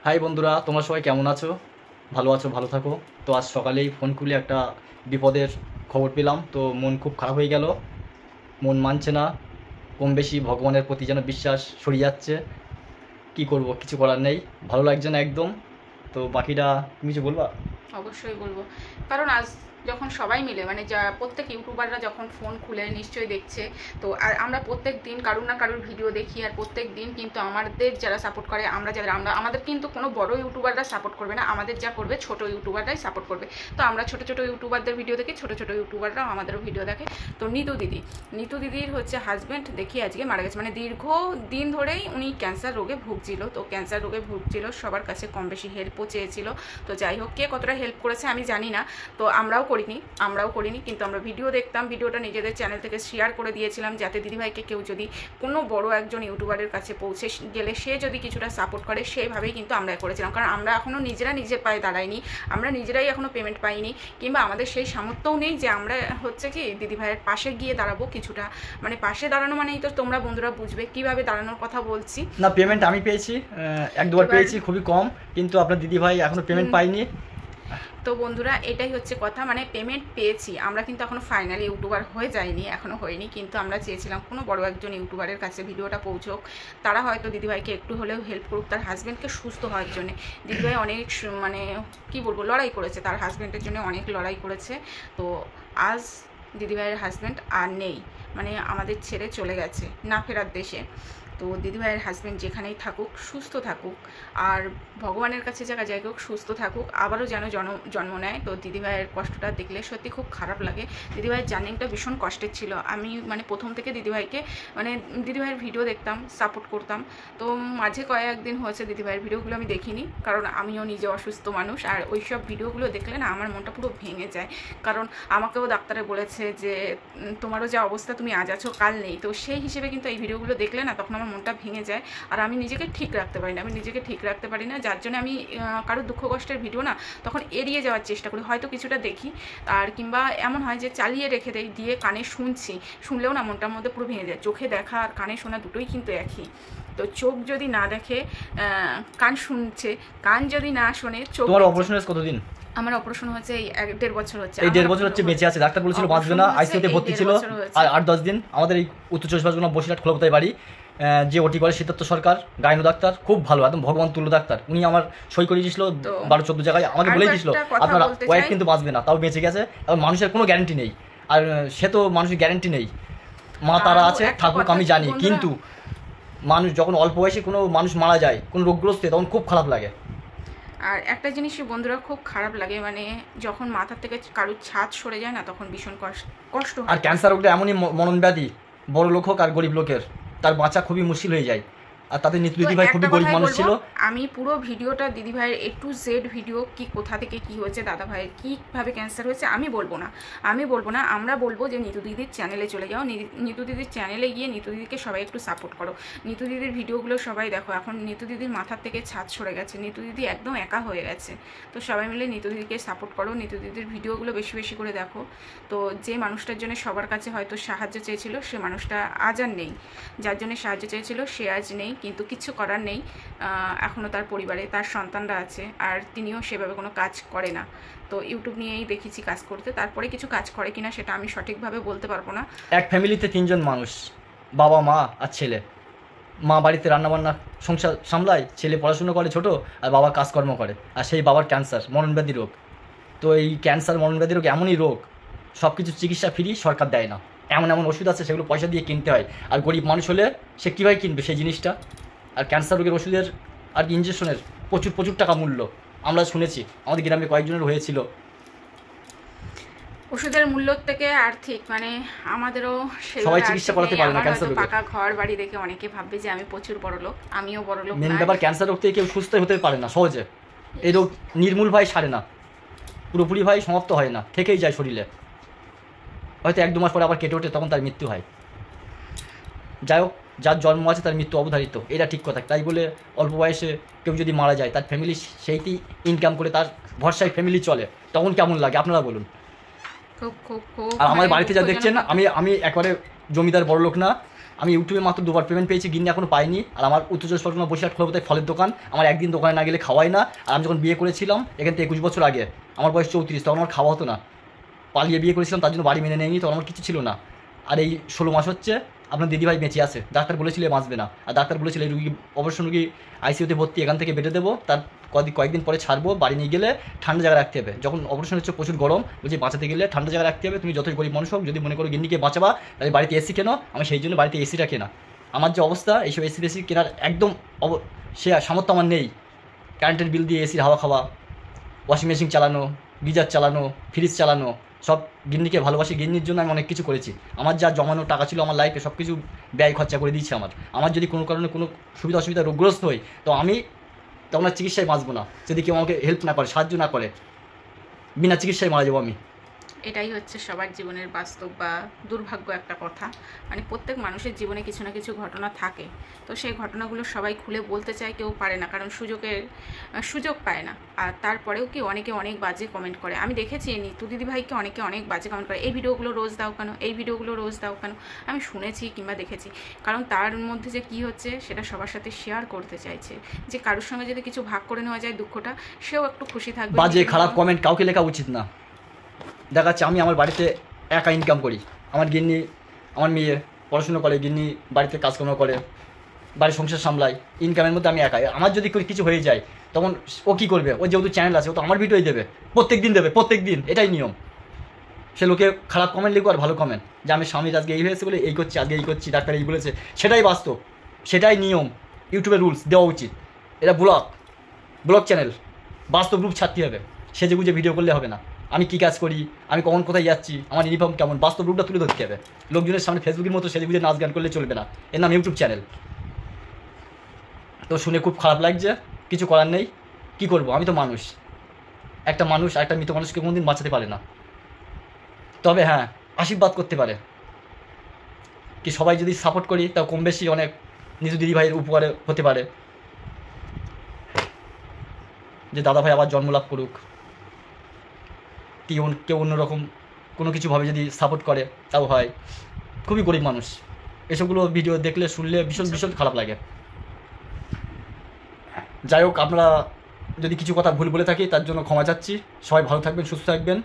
High বন্ধুরা, তোমরা সবাই কেমন আছো? ভালো আছো? ভালো থাকো। তো আজ সকালেই ফোন খুলে একটা বিপদের খবর পেলাম, তো মন খুব খারাপ হয়ে গেল। মন মানছে না, কম বেশি ভগবানের প্রতি যেন বিশ্বাস সরিয়ে যাচ্ছে। কি করব, কিছু করার নেই, ভালো লাগছে না একদম। তো বাকিটা তুমি কিছু বলবা? অবশ্যই বলবো। কারণ আজ যখন সবাই মিলে যা প্রত্যেক ইউটিউবাররা যখন ফোন খুলে নিশ্চয়ই দেখছে, তো আর আমরা প্রত্যেক দিন কারুর না কারুর ভিডিও দেখি, আর প্রত্যেক দিন কিন্তু আমাদের যারা সাপোর্ট করে, আমাদের কিন্তু কোনো বড় ইউটিউবাররা সাপোর্ট করবে না, আমাদের যা করবে ছোট ইউটিউবাররাই সাপোর্ট করবে। তো আমরা ছোট ছোট ইউটিউবারদের ভিডিও দেখি, ছোট ছোট ইউটিউবাররাও আমাদেরও ভিডিও দেখে। তো নিতু দিদির হচ্ছে হাজব্যান্ড দেখি আজকে মারা গেছে। দীর্ঘ দিন ধরেই উনি ক্যান্সার রোগে ভুগছিল। তো ক্যান্সার রোগে ভুগছিল, সবার কাছে কম বেশি হেল্পও চেয়েছিল। তো যাই হোক, কে কতটা হেল্প করেছে আমি জানি না, তো আমরাও করিনি, কিন্তু আমরা ভিডিও দেখতাম, ভিডিওটা নিজেদের চ্যানেল থেকে শেয়ার করে দিয়েছিলাম, যাতে দিদিভাইকে কেউ যদি কোনো বড় একজন ইউটিউবারের কাছে পৌঁছে গেলে সে যদি কিছুটা সাপোর্ট করে, সেইভাবেই কিন্তু আমরা করেছিলাম। কারণ আমরা এখনও নিজের পায়ে দাঁড়াইনি, আমরা নিজেরাই এখনও পেমেন্ট পাইনি, কিংবা আমাদের সেই সামর্থ্যও নেই যে আমরা হচ্ছে কি দিদিভাইয়ের পাশে গিয়ে দাঁড়াবো কিছুটা। পাশে দাঁড়ানো মানেই তো তোমরা বন্ধুরা বুঝবে কিভাবে দাঁড়ানোর কথা বলছি। না, পেমেন্ট আমি পেয়েছি, এক দুবার পেয়েছি, খুবই কম, কিন্তু আপনার দিদিভাই এখনও পেমেন্ট পাইনি। তো বন্ধুরা, এটাই হচ্ছে কথা, পেমেন্ট পেয়েছি, আমরা কিন্তু এখনো ফাইনালি ইউটিউবার হয়ে যাইনি, এখনো হয়নি, কিন্তু আমরা চেয়েছিলাম কোনো বড় একজন ইউটিউবারের কাছে ভিডিওটা পৌঁছোক, তারা হয়তো দিদিভাইকে একটু হলেও হেল্প করুক তার হাজব্যান্ডকে সুস্থ হওয়ার জন্য। দিদিভাই অনেক কি বলবো, লড়াই করেছে, তার হাজব্যান্ডের জন্য অনেক লড়াই করেছে। তো আজ দিদিভাইয়ের হাজব্যান্ড আর নেই, আমাদের ছেড়ে চলে গেছে না ফেরার দেশে। তো দিদিভাইয়ের হাজব্যান্ড যেখানেই থাকুক সুস্থ থাকুক, আর ভগবানের কাছে জায়গা যাই হোক সুস্থ থাকুক, আবারও যেন জন্ম নেয়। তো দিদিভাইয়ের কষ্টটা দেখলে সত্যি খুব খারাপ লাগে। দিদিভাইয়ের জার্নিটা ভীষণ কষ্টের ছিল। আমি প্রথম থেকে দিদিভাইকে দিদিভাইয়ের ভিডিও দেখতাম, সাপোর্ট করতাম। তো মাঝে কয়েকদিন হয়েছে দিদিভাইয়ের ভিডিওগুলো আমি দেখিনি, কারণ আমিও নিজে অসুস্থ মানুষ, আর ওই সব ভিডিওগুলো দেখলে না আমার মনটা পুরো ভেঙে যায়। কারণ আমাকেও ডাক্তারে বলেছে যে তোমারও যা অবস্থা, তুমি আজ আছো কাল নেই। তো সেই হিসেবে কিন্তু এই ভিডিওগুলো দেখলে না তখন আমার মনটা ভেঙে যায়, আর আমি নিজেকে ঠিক রাখতে পারি না, যার জন্য আমি কারোর দুঃখ কষ্টের ভিডিও না তখন এড়িয়ে যাওয়ার চেষ্টা করি। হয়তো কিছুটা দেখি, আর কিংবা এমন হয় যে চালিয়ে রেখে দেই, দিয়ে কানে শুনলেও না মনটার মধ্যে পুরো ভেঙে যায়। চোখে দেখা আর কানে শোনা দুটোই কিন্তু একই। তো চোখ যদি না দেখে কান শুনছে, কান যদি না শোনে চোখ। তোমার অপারেশন কতদিন? আমার অপারেশন হচ্ছে এই 1.5 বছর হচ্ছে। এই 1.5 বছর হচ্ছে বেঁচে আছে, ডাক্তার বলেছিল বাঁচবে না, আইসিইউতে ভর্তি ছিল আর 8-10 দিন। আমাদের এই উত্তর 24 বসিরহাট খোলাপোতায় বাড়ি, যে ওটি করে সিদ্ধার্থ সরকার, গাইনো ডাক্তার, খুব ভালো, একদম ভগবান তুল্য ডাক্তার। উনি আমার সই করে দিয়েছিল 12-14 জায়গায়, আমাকে বলেই দিয়েছিল আপনার ওয়াইফ কিন্তু বাঁচবে না, তাও বেঁচে গেছে। এবং মানুষের কোনো গ্যারেন্টি নেই, আর সে তো মানুষের গ্যারেন্টি নেই, মা তারা আছে থাকুক আমি জানি, কিন্তু মানুষ যখন অল্প বয়সে কোনো মানুষ মারা যায়, কোনো রোগগ্রস্ত, তখন খুব খারাপ লাগে। আর একটা জিনিসই বন্ধুরা খুব খারাপ লাগে, যখন মাথা থেকে কারোর ছাদ সরে যায় না, তখন ভীষণ কষ্ট হয়। আর ক্যান্সার রোগটা এমনই মরণব্যাধি, বড় লোক হোক আর গরিব লোকের, তার বাঁচা খুবই মুশকিল হয়ে যায়। আর তাদের নিতু দিদিভাই খুবই গরিব মানুষ ছিল। আমি পুরো ভিডিওটা দিদিভাইয়ের A to Z ভিডিও, কি কোথা থেকে কি হয়েছে, দাদা ভাইয়ের কীভাবে ক্যান্সার হয়েছে আমি বলবো না, আমরা বলবো যে নিতু দিদির চ্যানেলে চলে যাও, নিতু দিদির চ্যানেলে গিয়ে নিতু দিদিকে সবাই একটু সাপোর্ট করো, নিতু দিদির ভিডিওগুলো সবাই দেখো। এখন নিতু দিদির মাথার থেকে ছাদ সরে গেছে, নিতু দিদি একদম একা হয়ে গেছে। তো সবাই মিলে নিতু দিদিকে সাপোর্ট করো, নিতু দিদির ভিডিওগুলো বেশি বেশি করে দেখো। তো যে মানুষটার জন্য সবার কাছে হয়তো সাহায্য চেয়েছিল, সে মানুষটা আজ আর নেই, যার জন্য সাহায্য চেয়েছিল সে আজ নেই, কিন্তু কিছু করার নেই। এখনও তার পরিবারে তার সন্তানরা আছে, আর তিনিও সেভাবে কোনো কাজ করে না। তো ইউটিউব নিয়েই দেখেছি কাজ করতে, তারপরে কিছু কাজ করে কিনা সেটা আমি সঠিকভাবে বলতে পারবো না। এক ফ্যামিলিতে 3 জন মানুষ, বাবা মা আর ছেলে। মা বাড়িতে রান্নাবান্না সংসার সামলায়, ছেলে পড়াশুনো করে ছোট, আর বাবা কাজকর্ম করে, আর সেই বাবার ক্যান্সার মরণব্যাধি রোগ। তো এই ক্যান্সার মরণব্যাধি রোগ এমনই রোগ, সব কিছু চিকিৎসা ফ্রি, সরকার দেয় না। এমন এমন ওষুধ আছে সেগুলো পয়সা দিয়ে কিনতে হয়, আর গরিব মানুষ হলে সে কীভাবে কিনবে সেই জিনিসটা? আর ক্যান্সার রোগের ওষুধের আর ইঞ্জেকশনের প্রচুর টাকা মূল্য, আমরা শুনেছি, আমাদের গ্রামে কয়েকজনের হয়েছিল। ওষুধের মূল্য থেকে আর্থিক আমাদেরও সবাই চিকিৎসা করাতে পারে না ক্যান্সার রোগে। পাকা ঘর বাড়ি দেখে অনেকে ভাববে যে আমি প্রচুর বড় লোক, আমিও বড় লোক। মেন ব্যাপার, ক্যান্সার রোগ থেকে কেউ সুস্থ হতে পারে না সহজে, এই রোগ নির্মূল ভাই সারে না, পুরোপুরি ভাই সমাপ্ত হয় না, থেকেই যায় শরীরে, হয়তো 1-2 মাস পরে আবার কেটে ওঠে, তখন তার মৃত্যু হয়। যাই হোক, যার জন্ম আছে তার মৃত্যু অবধারিত, এটা ঠিক কথা। তাই বলে অল্প বয়সে কেউ যদি মারা যায়, তার ফ্যামিলি সেইটি ইনকাম করে, তার ভরসায় ফ্যামিলি চলে, তখন কেমন লাগে আপনারা বলুন। আর আমার বাড়িতে যা দেখছেন, আমি একবারে জমিদার বড় লোক না, আমি ইউটিউবে মাত্র 2বার পেমেন্ট পেয়েছি, গিন্নি এখনও পাইনি। আর আমার উত্তর চব্বিশ পরগনা বসিরহাট খোলাপোতায় ফলের দোকান, আমার একদিন দোকানে না গেলে খাওয়াই না। আর আমি যখন বিয়ে করেছিলাম এখান থেকে 21 বছর আগে, আমার বয়স 34, তখন আমার খাওয়া হতো না, পালিয়ে বিয়ে করেছিলাম, তার জন্য বাড়ি মেনে নেয়নি, তখন আমার কিছু ছিল না। আর এই 16 মাস হচ্ছে আপনার দিদিভাই বেঁচে আছে, ডাক্তার বলেছিল বাঁচবে না, আর ডাক্তার বলেছিল এই রুগী অপারেশন রুগী আইসিইউতে ভর্তি, এখান থেকে বেটে দেবো, তার কয়েকদিন পরে ছাড়বো, বাড়ি নিয়ে গেলে ঠান্ডা জায়গায় রাখতে হবে। যখন অপারেশন হচ্ছে প্রচুর গরম, বলছি বাঁচাতে গেলে ঠান্ডা জায়গায় রাখতে হবে, তুমি যতই গরিব মানুষ হোক, যদি মনে করো গিন্নিকে বাঁচাবা তাহলে বাড়িতে এসি কেনো। আমি সেই জন্য বাড়িতে এসিটা কেনা। আমার যে অবস্থা, এইসব এসি বেসি কেনার একদম সে সামর্থ্য আমার নেই। কারেন্টের বিল দিয়ে এসির হাওয়া খাওয়া, ওয়াশিং মেশিন চালানো, গিজার চালানো, ফ্রিজ চালানো, সব গিন্নিকে ভালোবাসি, গিন্নির জন্য আমি অনেক কিছু করেছি। আমার যা জমানো টাকা ছিল আমার লাইফে সব কিছু ব্যয় খরচা করে দিয়েছে। আমার যদি কোনো কারণে কোনো সুবিধা অসুবিধা রোগগ্রস্ত হই, তো আমি তখন আর চিকিৎসায় বাঁচবো না, যদি কেউ আমাকে হেল্প না করে, সাহায্য না করে, বিনা চিকিৎসায় মারা যাবো আমি। এটাই হচ্ছে সবার জীবনের বাস্তব বা দুর্ভাগ্য একটা কথা। মানে প্রত্যেক মানুষের জীবনে কিছু না কিছু ঘটনা থাকে, তো সেই ঘটনাগুলো সবাই খুলে বলতে চায়, কেউ পারে না, কারণ সুযোগ পায় না। আর তারপরেও কি অনেকে অনেক বাজে কমেন্ট করে। আমি দেখেছি নিতু দিদিভাইকে অনেকে অনেক বাজে কমেন্ট করে, এই ভিডিওগুলো রোজ দাও কেন, এই ভিডিওগুলো রোজ দাও কেন। আমি শুনেছি কিংবা দেখেছি, কারণ তার মধ্যে যে কী হচ্ছে সেটা সবার সাথে শেয়ার করতে চাইছে, যে কারোর সঙ্গে যদি কিছু ভাগ করে নেওয়া যায় দুঃখটা, সেও একটু খুশি থাকবে। বাজে খারাপ কমেন্ট কাউকে লেখা উচিত না। দেখাচ্ছে আমি আমার বাড়িতে একা ইনকাম করি, আমার গিন্নি, আমার মেয়ে পড়াশুনো করে, গিন্নি বাড়িতে কাজকর্ম করে, বাড়ির সংসার সামলায়, ইনকামের মধ্যে আমি একা। আমার যদি কিছু হয়ে যায় তখন ও কী করবে? ও যেহেতু চ্যানেল আছে, ও তো আমার ভিডিওই দেবে, প্রত্যেক দিন দেবে, প্রত্যেক দিন, এটাই নিয়ম। সে লোকে খারাপ কমেন্ট লিখবো আর ভালো কমেন্ট, যে আমি স্বামীর আজকে এই হয়েছে বলে এই করছি, আজকে এই করছি, ডাক্তার এই বলেছে, সেটাই বাস্তব, সেটাই নিয়ম। ইউটিউবের রুলস দেওয়া উচিত। এটা ব্লগ চ্যানেল, বাস্তব রূপ ছাড়তে হবে, সেজে গুজে ভিডিও করলে হবে না। আমি কী কাজ করি, আমি কখন কোথায় যাচ্ছি, আমার ইউনিফর্ম কেমন, বাস্তব রূপটা তুলে ধরতে হবে। লোকজনের সামনে ফেসবুকের মতো সেজে গুজে নাচ গান করলে চলবে না, এর নাম ইউটিউব চ্যানেল। তো শুনে খুব খারাপ লাগছে, কিছু করার নেই, কী করবো, আমি তো মানুষ, একটা মৃত মানুষকে কোনোদিন বাঁচাতে পারে না। তবে হ্যাঁ, আশীর্বাদ করতে পারে, কি সবাই যদি সাপোর্ট করি তাও কম বেশি অনেক নিতু দিদিভাইয়ের উপকারে হতে পারে, যে দাদাভাই আবার জন্মলাভ করুক, কেউ অন্যরকম কোনো কিছুভাবে যদি সাপোর্ট করে তাও হয়। খুবই গরিব মানুষ, এসবগুলো ভিডিও দেখলে শুনলে ভীষণ খারাপ লাগে। যাই হোক, আপনারা যদি কিছু কথা ভুল বলে থাকি তার জন্য ক্ষমা চাচ্ছি। সবাই ভালো থাকবেন, সুস্থ থাকবেন।